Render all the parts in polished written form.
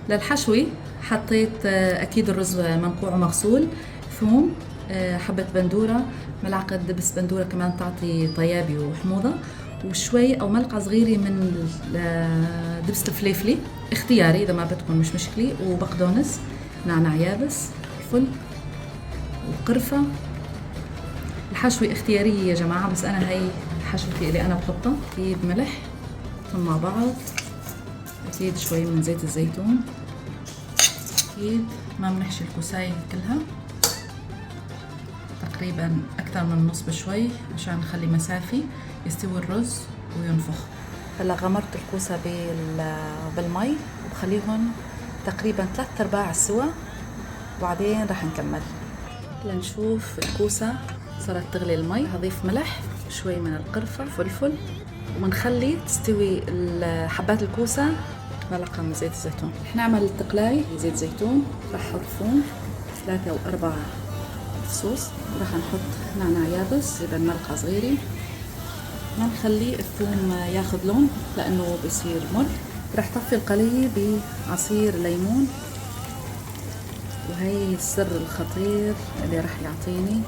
للحشوي حطيت أكيد الرز منقوع ومغسول، ثوم، حبة بندورة، ملعقة دبس بندورة كمان تعطي طيابي وحموضة، وشوي أو ملعقة صغيرة من دبس الفليفلي اختياري إذا ما بدكم مش مشكلة، وبقدونس، نعناع يابس، فل وقرفة. الحشوة اختيارية يا جماعة، بس أنا هي حشوتي اللي أنا بحطها. أكيد ملح مع بعض، أكيد شوي من زيت الزيتون، أكيد ما بنحشي الكوساية كلها، تقريبا أكثر من النص بشوي عشان نخلي مسافة يستوي الرز وينفخ. هلا غمرت الكوسة بالمي وبخليهم تقريبا 3/4 سوا، وبعدين رح نكمل. لنشوف الكوسة صارت تغلي المي، هضيف ملح، شوي من القرفة، فلفل، ومنخلي تستوي حبات الكوسة ملعقة من زيت الزيتون. رح نعمل التقلاي زيت زيتون، رح احط ثوم 3 أو 4 فصوص، ورح نحط نعناع يابس تقريبا ملعقة صغيرة. ما نخلي الثوم ياخذ لون لأنه بصير مر. رح طفي القلي بعصير ليمون، وهي السر الخطير اللي رح يعطيني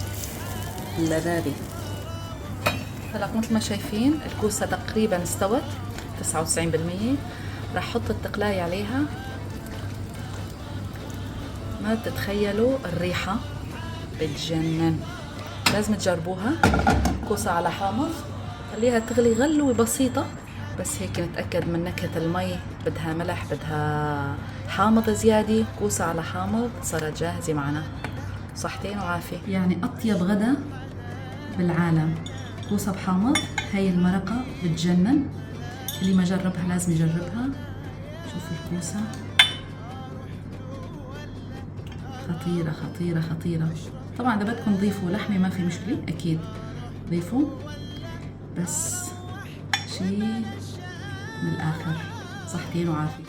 اللذاذة. هلا مثل ما شايفين الكوسة تقريبا استوت 99%. رح احط التقلاي عليها، ما بتتخيلوا الريحة بتجنن، لازم تجربوها. كوسة على حامض، خليها تغلي غلوة بسيطة، بس هيك نتأكد من نكهة المي، بدها ملح بدها حامض زيادة. كوسة على حامض صارت جاهزة معنا، صحتين وعافية. يعني أطيب غدا بالعالم كوسة بحامض، هاي المرقة بتجنن، اللي ما جربها لازم يجربها. شوفوا الكوسة خطيرة خطيرة خطيرة. طبعا إذا بدكم تضيفوا لحمة ما في مشكلة، أكيد ضيفوا، بس شيء من الآخر، صحتين وعافية.